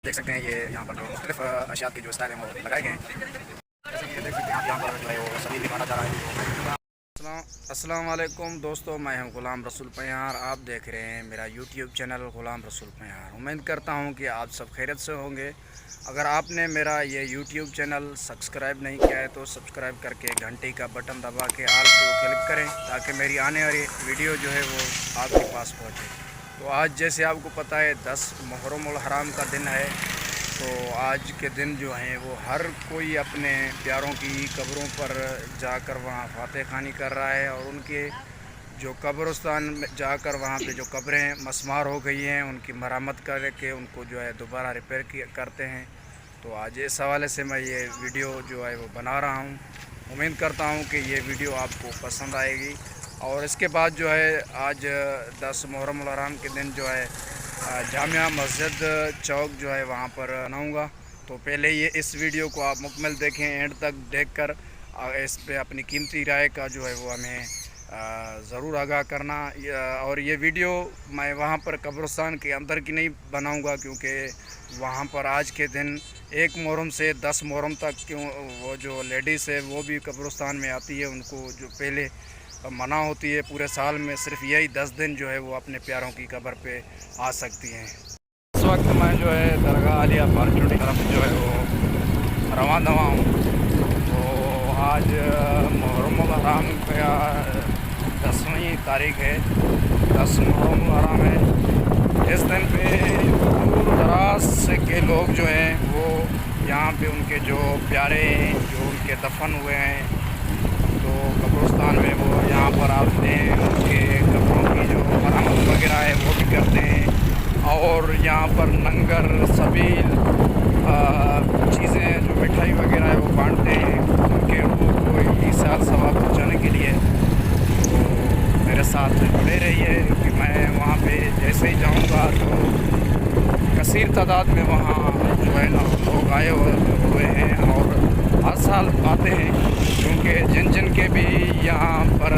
देख सकते हैं ये यहाँ पर जो मुख्तलिफ अशिया के जो स्टाइल हैं वो लगाए गए हैं। जैसे कि देख सकते हैं आप यहाँ पर जो है वो सभी भी बांटा जा रहा है। अस्सलाम वालेकुम दोस्तों, मैं हूं गुलाम रसूल पयार। आप देख रहे हैं मेरा यूट्यूब चैनल गुलाम रसूल पयार। उम्मीद करता हूं कि आप सब खैरियत से होंगे। अगर आपने मेरा ये यूट्यूब चैनल सब्सक्राइब नहीं किया है तो सब्सक्राइब करके घंटी का बटन दबा के आल को क्लिक करें ताकि मेरी आने वाली वीडियो जो है वो आपके पास पहुँचे। तो आज जैसे आपको पता है 10 मुहर्रमुल हराम का दिन है, तो आज के दिन जो हैं वो हर कोई अपने प्यारों की कब्रों पर जाकर वहाँ फातह खानी कर रहा है और उनके जो कब्रिस्तान में जाकर वहाँ पे जो कब्रें मस्मार हो गई हैं उनकी मरम्मत करके उनको जो है दोबारा रिपेयर करते हैं। तो आज इस हवाले से मैं ये वीडियो जो है वो बना रहा हूँ। उम्मीद करता हूँ कि ये वीडियो आपको पसंद आएगी। और इसके बाद जो है आज 10 मुहर्रमुल हराम के दिन जो है जामिया मस्जिद चौक जो है वहाँ पर बनाऊँगा। तो पहले ये इस वीडियो को आप मुकम्मल देखें, एंड तक देखकर इस पे अपनी कीमती राय का जो है वो हमें ज़रूर आगाह करना। और ये वीडियो मैं वहाँ पर कब्रिस्तान के अंदर की नहीं बनाऊँगा, क्योंकि वहाँ पर आज के दिन 1 मुहर्रम से 10 मुहर्रम तक क्यों वो जो लेडीज़ है वो भी कब्रिस्तान में आती है, उनको जो पहले मना होती है पूरे साल में सिर्फ यही 10 दिन जो है वो अपने प्यारों की कब्र पे आ सकती हैं। इस वक्त मैं जो है दरगाह आलिया मार्केट की तरफ जो है वो रवाना हूँ। तो आज मुहर्रमुल हराम का 10वीं तारीख है, 10 मुहर्रमुल हराम है। इस दिन पे दूर दराज के लोग जो हैं वो यहाँ पे उनके जो प्यारे हैं जो उनके दफन हुए हैं तो कब्रिस्तान में वो यहाँ पर आते हैं, उनके कब्रों की जो मरम्मत वगैरह है वो भी करते हैं। और यहाँ पर लंगर सबील चीज़ें जो मिठाई वगैरह है वो बांटते हैं उनके रूह को इस साल सवाब पहुँचाने के लिए। तो मेरे साथ जुड़े रहिए कि मैं वहाँ पे जैसे ही जाऊँगा तो कसीर तादाद में वहाँ जो है ना लोग आए हुए हैं और हर साल आते हैं, क्योंकि जिन के भी यहाँ पर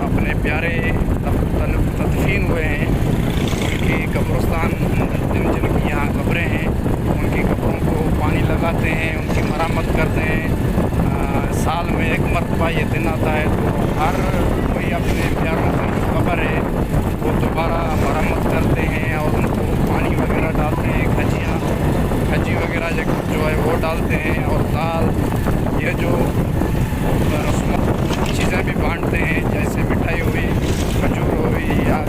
अपने प्यारे तदफीन हुए हैं उनकी कब्रिस्तान जिन की यहाँ कब्रें हैं उनकी कब्रों को पानी लगाते हैं, उनकी मरम्मत करते हैं। साल में 1 मरतबा ये दिन आता है तो हर कोई अपने प्यारों की जो कब्र है वो दोबारा मरम्मत करते हैं और उनको पानी वगैरह डालते हैं, खजी वगैरह जो है वो डालते हैं और दाल ये जो रस्म चीज़ें भी बांटते हैं, जैसे मिठाई हुई, खजूर हुई या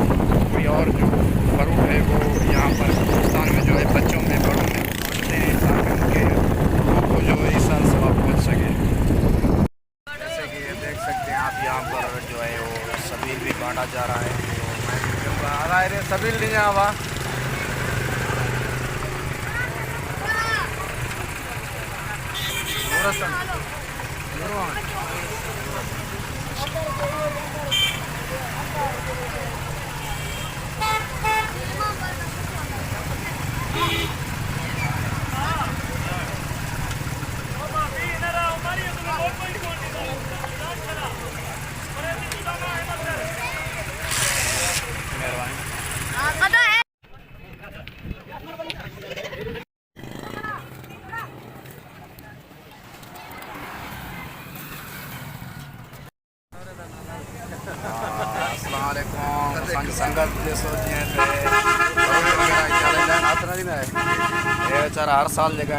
कोई और जो फ्रूट है वो यहाँ पर कब्रिस्तान में जो है बच्चों में बड़ों में बांटते हैं ताकि उनके को जो है इस साल सवाब पहुँच सके। जैसे कि ये देख सकते हैं आप यहाँ पर जो है वो सबील भी बांटा जा रहा है। तो मैं सबील नहीं आवा संगत वेचारा हर साल जेका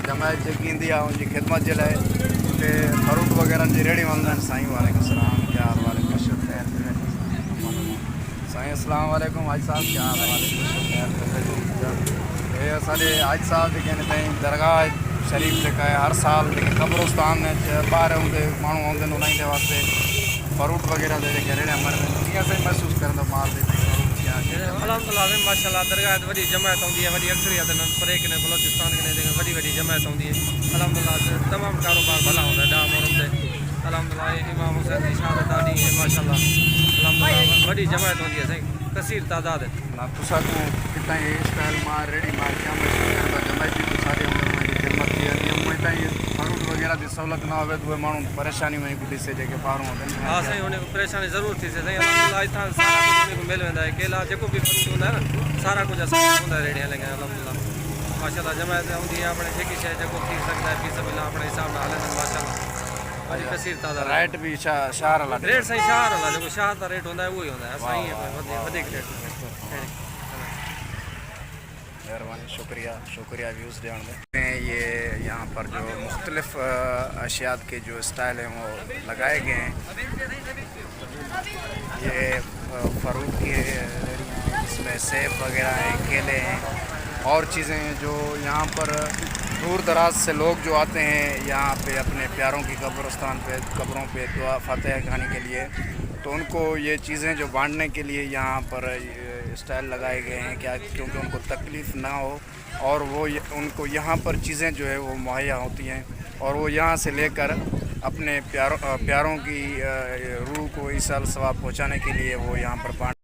जमायत जेकी ईंदी आहे उनजी ख़िदमत जे लाइ उते फ्रूट वग़ैरह जी रेड़ी वञंदा आहिनि। साईं वालेकुम सलाम, क्या हाल वालेकुम साईं अस्सलाम वालेकुम हाजी साहब, क्या हाल वालेकुम। ये असांजे हाजी साहब जेके आहिनि ताईं दरगाह शरीफ़ जेका आहे हर साल जेके कब्रिस्तान ॿाहिरि हूंदे माण्हू हूंदा आहिनि उन्हनि जे वास्ते फ्रूट वगैरह दे जेके रेड़े अमर में कीअं साईं महसूस करंदो माल दे अल्हम्दुलिल्लाह माशाल्लाह दरगाह वॾी जमायत होंदी है, वॾी अक्सरियत परे के बलोचिस्तान के वॾी जमायत होंदी है। अल्हम्दुलिल्लाह तमाम कारोबार भला होंदा है 10 मुहर्रम से। अल्हम्दुलिल्लाह इमाम हुसैन की शहादत ॾाढी है माशाल्लाह। अल्हम्दुलिल्लाह वॾी जमायत होंदी है साईं, कसीर तादाद है ना तुसा को कितना हेयर स्टाइल मार रेडी मार क्या महसूस करता जमायत की सारे उम्र में खिदमत की नियम में ताई फ्रूट वगैरह की सहूलत ना होवे तो माण्हू परेशानी में कुछ से जेके फारू होंदे हाँ साईं उन्हें परेशानी ज़रूर थी से साईं। अल्हम्दुलिल्लाह इतना सारा कुछ मिल वेंदा है, केला जेको भी फ्रूट होंदा है ना सारा कुछ असां होंदा रेडी लगे अल्हम्दुलिल्लाह माशाल्लाह जमायत आउंदी है अपने जेकी शइ जेको थी सकदा है फी सबिल्लाह अपने हिसाब नाल हलनि माशाल्लाह वॾी कसीर तादाद रेट भी शार वाला रेट साईं शहर वाला जेको शहर का रेट होंदा है उहो ई होंदा है साईं वधीक रेट मेहरबानी शुक्रिया शुक्रिया व्यूज़ ॾियण में। ये यहाँ पर जो मुख्तलिफ अशियात के जो स्टाइल हैं वो लगाए गए हैं। ये फरूट की इसमें सेब वगैरह हैं, केले हैं और चीज़ें हैं जो यहाँ पर दूर दराज से लोग जो आते हैं यहाँ पे अपने प्यारों की कब्रों पे दुआ फातिहा खाने के लिए, तो उनको ये चीज़ें जो बांटने के लिए यहाँ पर स्टाइल लगाए गए हैं क्या, क्योंकि उनको तकलीफ़ ना हो और वो उनको यहाँ पर चीज़ें जो है वो मुहैया होती हैं और वो यहाँ से लेकर अपने प्यारों की रूह को ईसाल सवाब पहुँचाने के लिए वो यहाँ पर बांट